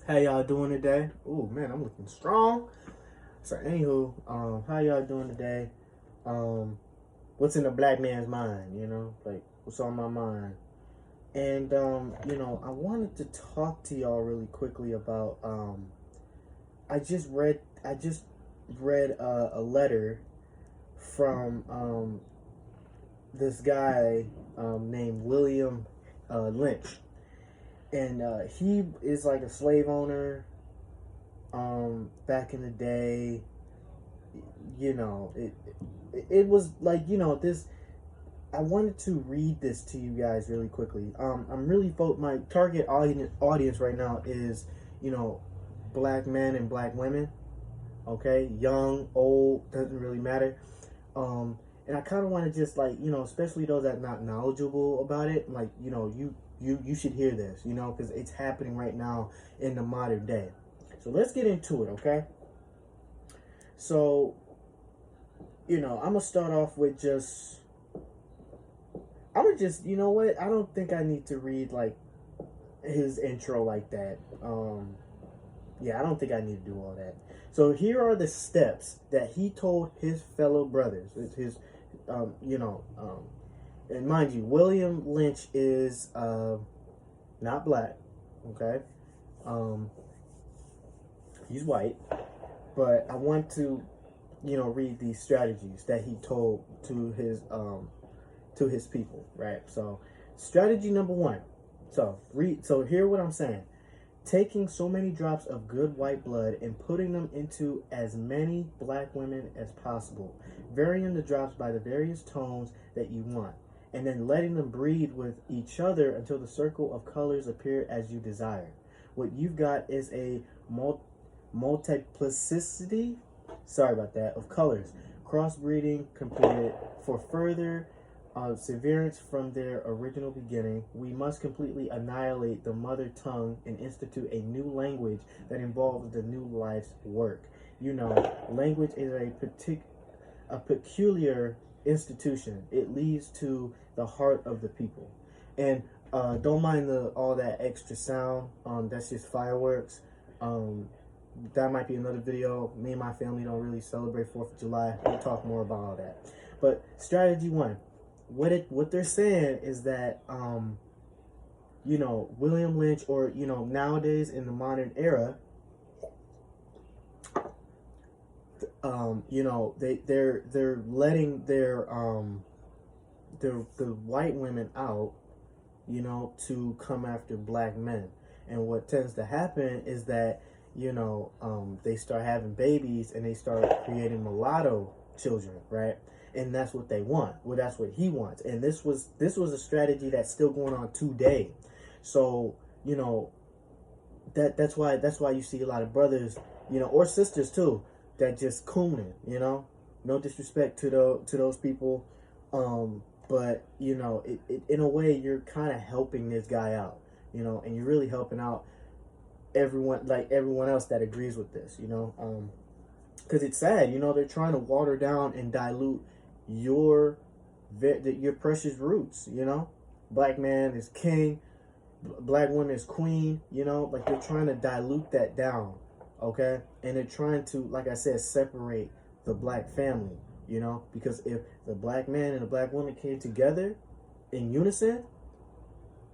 How y'all doing today? Oh man, I'm looking strong. So anywho, how y'all doing today? Um, what's in a black man's mind? Like what's on my mind? And I wanted to talk to y'all really quickly about. I just read a letter from this guy named William Lynch, and he is like a slave owner. Back in the day, it was like this. I wanted to read this to you guys really quickly. I'm really my target audience right now is black men and black women. Okay, young, old, doesn't really matter. And I kind of want to just like especially those that are not knowledgeable about it, like you should hear this, because it's happening right now in the modern day. So let's get into it, okay? So, I'm gonna start off with you know what? I don't think I need to read like his intro like that. Yeah, I don't think I need to do all that. So here are the steps that he told his fellow brothers. Um, you know, um, and mind you, William Lynch is not black, okay? Um, he's white, but I want to, read these strategies that he told to his people, right? So, strategy number one. So hear what I'm saying. Taking so many drops of good white blood and putting them into as many black women as possible, varying the drops by the various tones that you want, and then letting them breed with each other until the circle of colors appear as you desire. What you've got is a multiplicity, sorry about that, of colors. Crossbreeding completed. For further severance from their original beginning, we must completely annihilate the mother tongue and institute a new language that involves the new life's work. Language is a peculiar institution. It leads to the heart of the people. And don't mind all that extra sound. That's just fireworks. That might be another video. Me and my family don't really celebrate 4th of July. We'll talk more about all that. But strategy one, what they're saying is that William Lynch, or nowadays in the modern era, they're letting the white women out, to come after black men. And what tends to happen is that they start having babies and they start creating mulatto children, right? And that's what they want. Well, that's what he wants. And this was a strategy that's still going on today. So that's why you see a lot of brothers, or sisters too, that just cooning. No disrespect to those people, but in a way you're kind of helping this guy out, and you're really helping out everyone else that agrees with this, because it's sad, they're trying to water down and dilute your precious roots. Black man is king, black woman is queen. Like they're trying to dilute that down, okay? And they're trying to, like I said, separate the black family. Because if the black man and the black woman came together in unison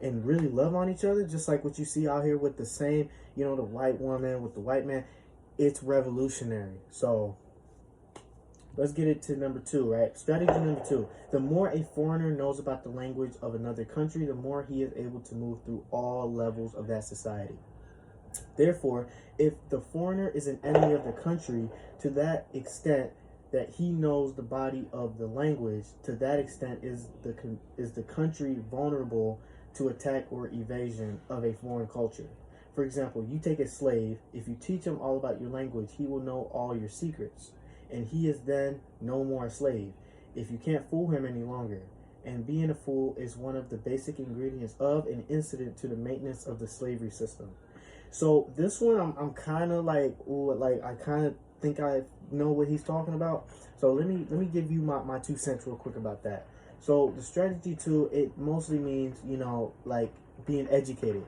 and really love on each other, just like what you see out here with the same, the white woman with the white man, it's revolutionary. So let's get it to number two, right? Strategy number two. The more a foreigner knows about the language of another country, the more he is able to move through all levels of that society. Therefore, if the foreigner is an enemy of the country, to that extent that he knows the body of the language, to that extent is the country vulnerable to attack or evasion of a foreign culture. For example, you take a slave. If you teach him all about your language, he will know all your secrets, and he is then no more a slave if you can't fool him any longer. And being a fool is one of the basic ingredients of an incident to the maintenance of the slavery system. So this one, I'm kind of like, ooh, like I kind of think I know what he's talking about. So let me give you my 2 cents real quick about that. So the strategy two, it mostly means like being educated.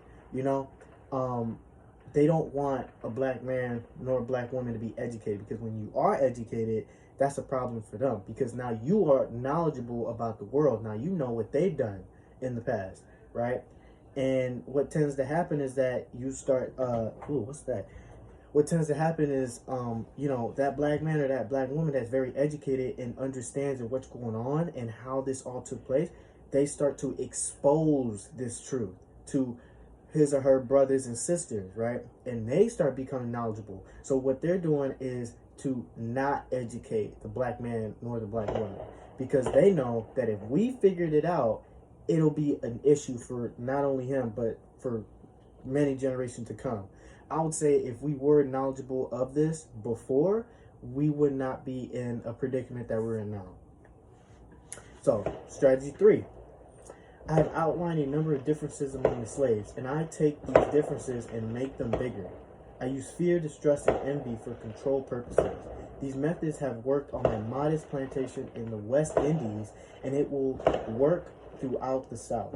they don't want a black man nor a black woman to be educated, because when you are educated, that's a problem for them, because now you are knowledgeable about the world. Now you know what they've done in the past, right? And what tends to happen is that you start what's that? What tends to happen is that black man or that black woman that's very educated and understands what's going on and how this all took place, they start to expose this truth to his or her brothers and sisters, right? And they start becoming knowledgeable. So what they're doing is to not educate the black man nor the black woman, because they know that if we figured it out, it'll be an issue for not only him, but for many generations to come. I would say if we were knowledgeable of this before, we would not be in a predicament that we're in now. So, strategy 3. I have outlined a number of differences among the slaves, and I take these differences and make them bigger. I use fear, distrust, and envy for control purposes. These methods have worked on my modest plantation in the West Indies, and it will work throughout the South.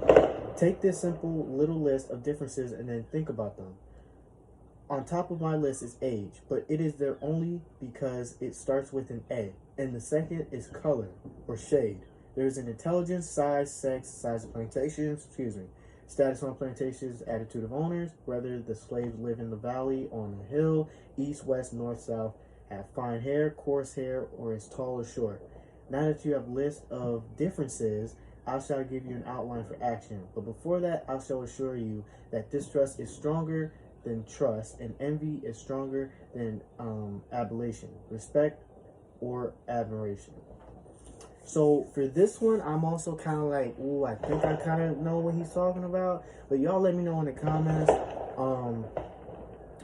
Take this simple little list of differences and then think about them. On top of my list is age, but it is there only because it starts with an A, and the second is color or shade. There's an intelligence, size, sex, size of plantations, status on plantations, attitude of owners, whether the slaves live in the valley, on the hill, east, west, north, south, have fine hair, coarse hair, or is tall or short. Now that you have a list of differences, I shall give you an outline for action. But before that, I shall assure you that distrust is stronger than trust, and envy is stronger than adulation, respect, or admiration. So for this one, I'm also kind of like, ooh, I think I kind of know what he's talking about. But y'all let me know in the comments.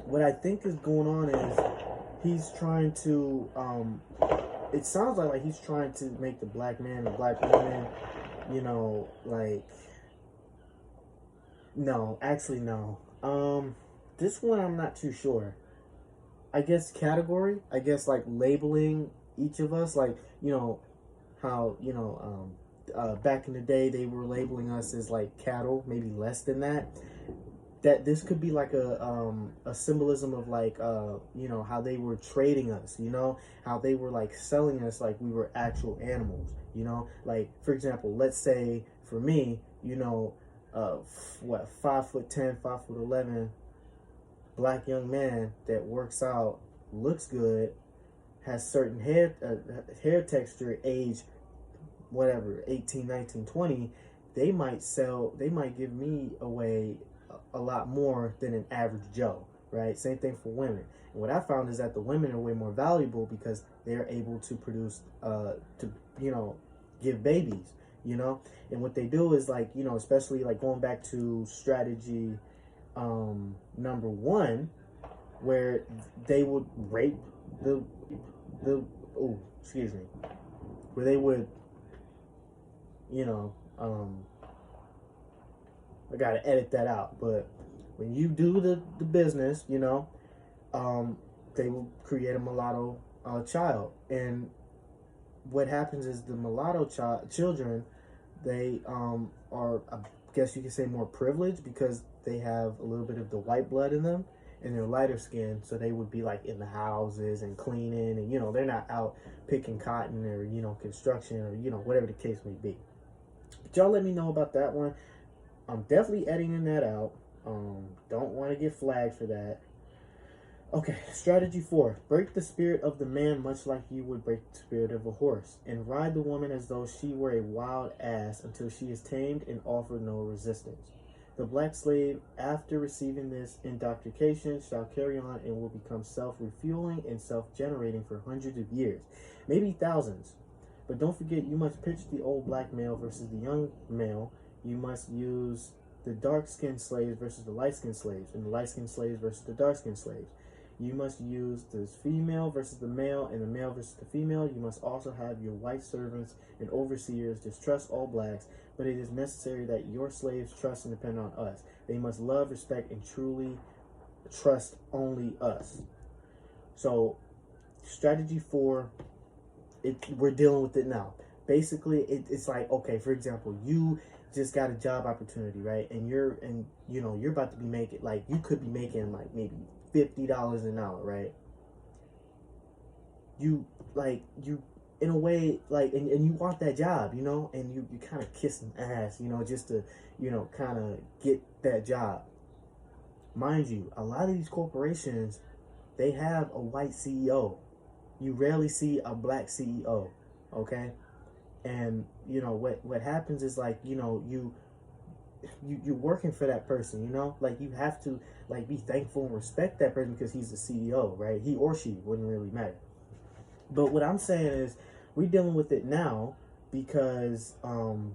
What I think is going on is he's trying to, it sounds like he's trying to make the black man and black woman, no, actually no. This one I'm not too sure. I guess category, labeling each of us, how, back in the day they were labeling us as like cattle, maybe less than that. That this could be like a symbolism of how they were trading us, how they were like selling us like we were actual animals, like for example, let's say for me, 5'10", 5'11", black young man that works out, looks good, has certain hair texture, age, whatever, 18, 19, 20, they might give me away a lot more than an average Joe, right? Same thing for women. And what I found is that the women are way more valuable because they're able to produce, give babies, and what they do is especially going back to strategy number 1, where they would rape where they would, I gotta edit that out, but when you do the business, they will create a mulatto child, and what happens is the mulatto children, they are, I guess you could say, more privileged because they have a little bit of the white blood in them, and they're lighter skinned, so they would be in the houses and cleaning, and they're not out picking cotton or construction or whatever the case may be. But y'all let me know about that one. I'm definitely editing that out. Don't want to get flagged for that. Okay, strategy 4. Break the spirit of the man much like you would break the spirit of a horse, and ride the woman as though she were a wild ass until she is tamed and offered no resistance. The black slave, after receiving this indoctrination, shall carry on and will become self-refueling and self-generating for hundreds of years, maybe thousands. But don't forget, you must pitch the old black male versus the young male. You must use the dark-skinned slaves versus the light-skinned slaves, and the light-skinned slaves versus the dark-skinned slaves. You must use the female versus the male, and the male versus the female. You must also have your white servants and overseers distrust all blacks, but it is necessary that your slaves trust and depend on us. They must love, respect, and truly trust only us. So, strategy 4, we're dealing with it now. Basically, it's like, okay, for example, you just got a job opportunity, right? And you're about to be making, like, you could be making like maybe $50 an hour, right? You in a way, like, and you want that job, and you kind of kiss some ass, just to, kind of get that job. Mind you, a lot of these corporations, they have a white CEO. You rarely see a black CEO, okay? And what happens is, like, you're working for that person, like, you have to, like, be thankful and respect that person because he's the CEO, right? He or she, wouldn't really matter. But what I'm saying is, we're dealing with it now because when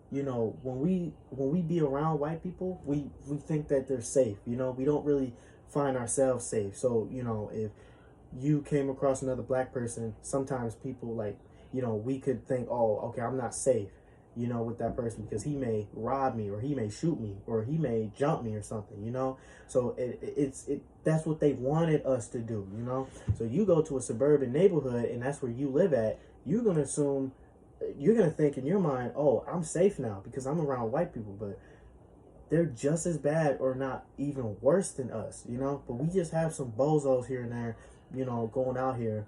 we be around white people, we think that they're safe. We don't really find ourselves safe. So if you came across another black person, sometimes people, like, we could think, oh, okay, I'm not safe, with that person because he may rob me, or he may shoot me, or he may jump me or something, So it's that's what they wanted us to do, So you go to a suburban neighborhood and that's where you live at, you're gonna assume, you're gonna think in your mind, oh, I'm safe now because I'm around white people, but they're just as bad or not even worse than us, But we just have some bozos here and there, going out here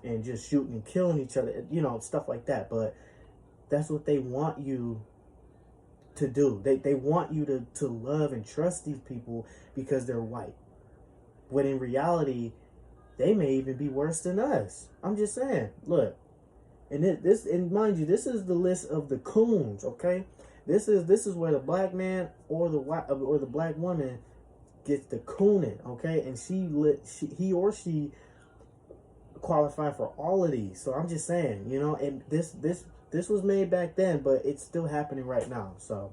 and just shooting and killing each other, stuff like that. But that's what they want you to do. They want you to love and trust these people because they're white. When in reality, they may even be worse than us. I'm just saying. Look, and mind you, this is the list of the coons. Okay, this is where the black man or the black woman gets the cooning. Okay, and he or she qualify for all of these. So I'm just saying, and this was made back then, but it's still happening right now. So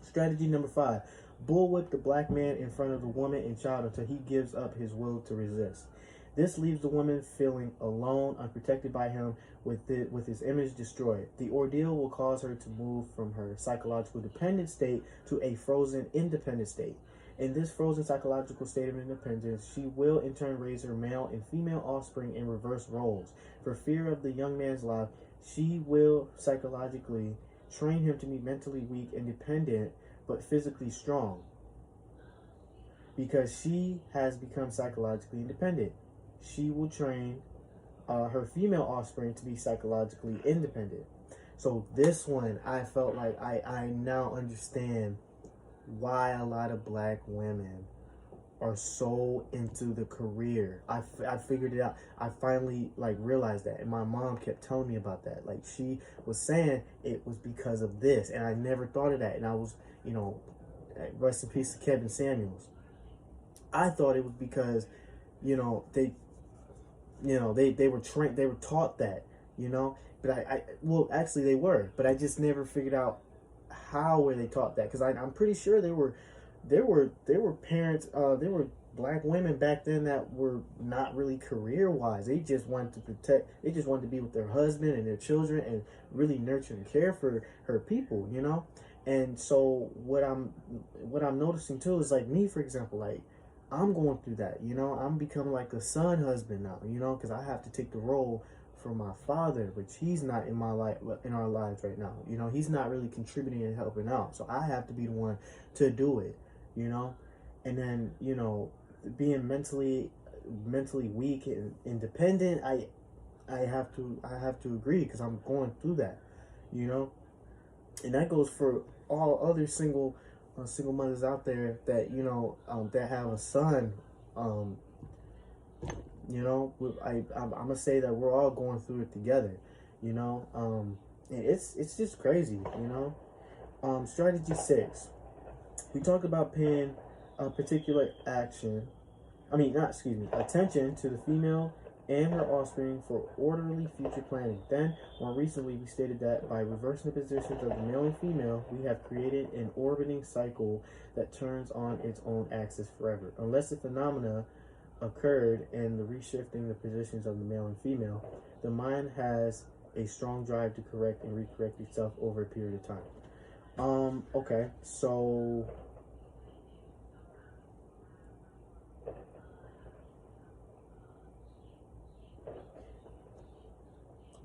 strategy number 5: bullwhip the black man in front of the woman and child until he gives up his will to resist. This leaves the woman feeling alone, unprotected by him, with his image destroyed. The ordeal will cause her to move from her psychological dependent state to a frozen independent state. In this frozen psychological state of independence, she will in turn raise her male and female offspring in reverse roles. For fear of the young man's life, she will psychologically train him to be mentally weak and dependent, but physically strong, because she has become psychologically independent. She will train her female offspring to be psychologically independent. So this one, I felt like I now understand why a lot of black women are so into the career. I figured it out. I finally, like, realized that, and my mom kept telling me about that. Like, she was saying it was because of this, and I never thought of that. And I was, rest in peace to Kevin Samuels. I thought it was because, they were trained, they were taught that, but well, actually they were, but I just never figured out how were they taught that, because I'm pretty sure there were parents, there were black women back then that were not really career wise. They just wanted to protect, they just wanted to be with their husband and their children and really nurture and care for her people, And so what I'm noticing too is, like, me, for example, like, I'm going through that, I'm becoming like a son husband now, because I have to take the role for my father, which he's not in my life, in our lives right now. He's not really contributing and helping out. So I have to be the one to do it, and then, being mentally weak and independent, I have to agree, because I'm going through that, and that goes for all other single mothers out there that, that have a son. I'm gonna say that we're all going through it together, and it's just crazy, Strategy 6: we talk about paying a particular attention to the female and her offspring for orderly future planning. Then, more recently, we stated that by reversing the positions of the male and female, we have created an orbiting cycle that turns on its own axis forever. Unless the phenomena occurred in the reshifting the positions of the male and female, the mind has a strong drive to correct and recorrect itself over a period of time. Okay, so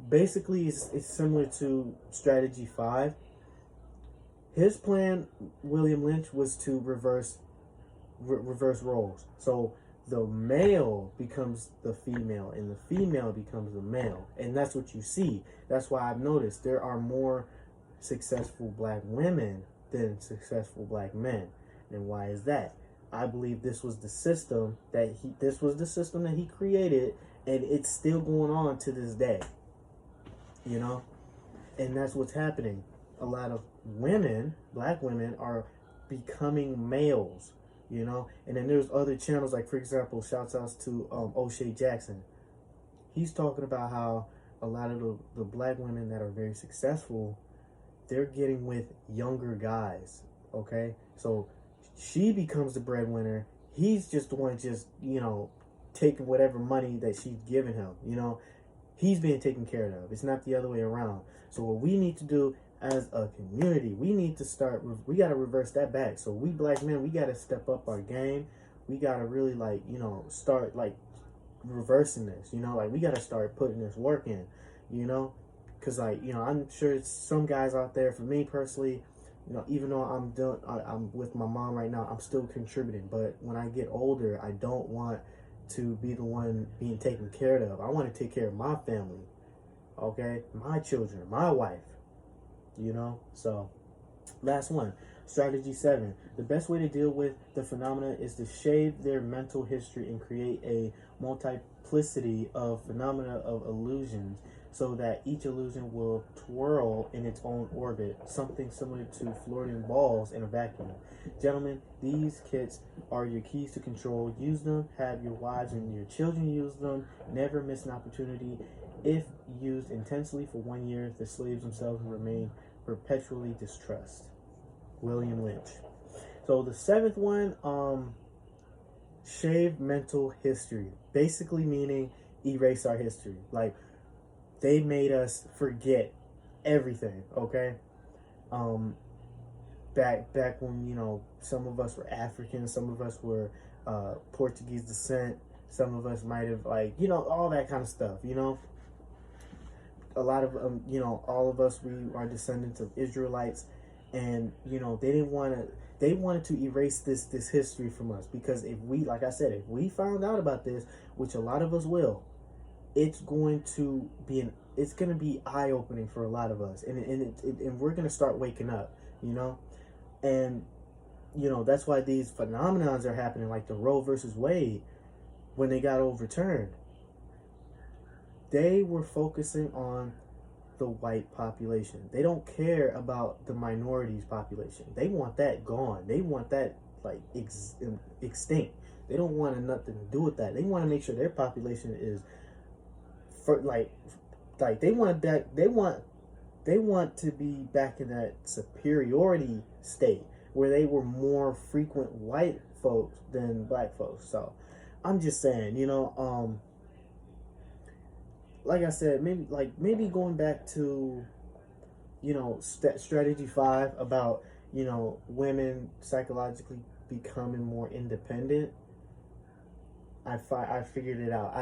basically it's similar to strategy 5. His plan, William Lynch, was to reverse roles. So the male becomes the female and the female becomes the male. And that's what you see. That's why I've noticed there are more successful black women than successful black men. And why is that? I believe this was the system that he created, and it's still going on to this day. You know? And that's what's happening. A lot of women, black women, are becoming males, you know. And then there's other channels, like, for example, shouts outs to O'Shea Jackson. He's talking about how a lot of the black women that are very successful, they're getting with younger guys, okay? So she becomes the breadwinner. He's just the one just, you know, taking whatever money that she's giving him, you know. He's being taken care of. It's not the other way around. So what we need to do as a community, we got to reverse that back. So we black men, we got to step up our game. We got to really, like, you know, start, like, reversing this, you know, like, we got to start putting this work in, you know, because, like, you know, I'm sure some guys out there, for me personally, you know, even though I'm with my mom right now, I'm still contributing. But when I get older, I don't want to be the one being taken care of. I want to take care of my family, okay, my children, my wife, you know. So last one, strategy 7. The best way to deal with the phenomena is to shave their mental history and create a multiplicity of phenomena of illusions, so that each illusion will twirl in its own orbit, something similar to Floridian balls in a vacuum. Gentlemen, these kits are your keys to control. Use them. Have your wives and your children use them. Never miss an opportunity. If used intensely for 1 year, the slaves themselves will remain perpetually distrust. William Lynch. So the 7th one, shave mental history. Basically meaning erase our history. Like, they made us forget everything, okay? Back when, you know, some of us were African, some of us were Portuguese descent, some of us might have, like, you know, all that kind of stuff, you know? A lot of, you know, all of us, we are descendants of Israelites, and, you know, they wanted to erase this history from us, because if we, like I said, if we found out about this, which a lot of us will, it's going to be eye-opening for a lot of us, and we're going to start waking up, you know. And, you know, that's why these phenomenons are happening, like the Roe versus Wade, when they got overturned. They were focusing on the white population. They don't care about the minorities population. They want that gone. They want that, like, extinct. They don't want nothing to do with that. They want to make sure their population is like they want to be back in that superiority state where they were more frequent white folks than black folks. So I'm just saying, you know, like I said, maybe going back to, you know, strategy 5 about, you know, women psychologically becoming more independent. I figured it out.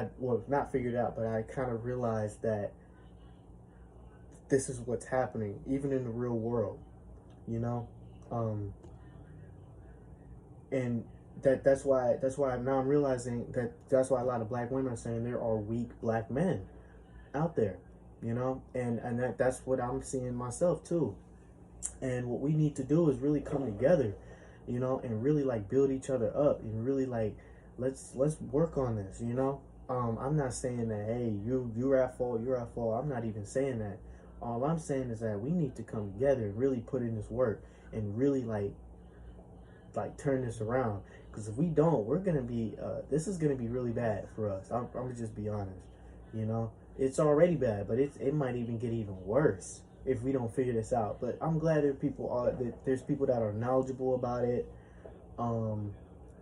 Not figured it out, but I kind of realized that this is what's happening, even in the real world, you know? And that's why now I'm realizing that's why a lot of black women are saying there are weak black men out there, you know? And that's what I'm seeing myself too. And what we need to do is really come together, you know, and really, like, build each other up, and really, like, let's work on this, you know. I'm not saying that, hey, you're at fault. I'm not even saying that. All I'm saying is that we need to come together and really put in this work and really, like turn this around. Because if we don't, we're gonna be this is gonna be really bad for us. I'm gonna just be honest, you know. It's already bad, but it might even get even worse if we don't figure this out. But I'm glad there's people that are knowledgeable about it.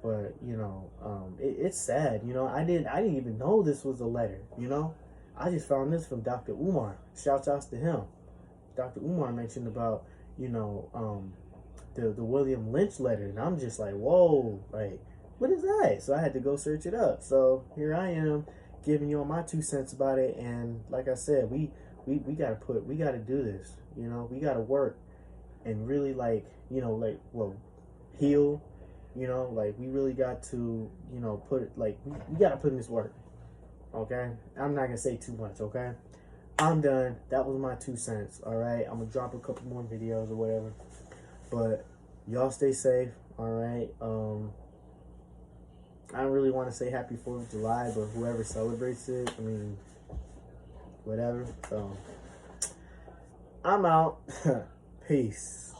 But, you know, it's sad, you know. I didn't even know this was a letter, you know. I just found this from Dr. Umar. Shouts outs to him. Dr. Umar mentioned about, you know, the William Lynch letter, and I'm just like, whoa, like, what is that? So I had to go search it up. So here I am, giving you all my 2 cents about it. And like I said, we gotta do this, you know. We gotta work and really like, you know, like, well, heal, you know, like we really got to, you know, put it like we gotta put in this work. Okay, I'm not gonna say too much. Okay, I'm done. That was my 2 cents. All right, I'm gonna drop a couple more videos or whatever, but y'all stay safe. All right. I don't really want to say Happy 4th of July, but whoever celebrates it, I mean, whatever. So I'm out. Peace.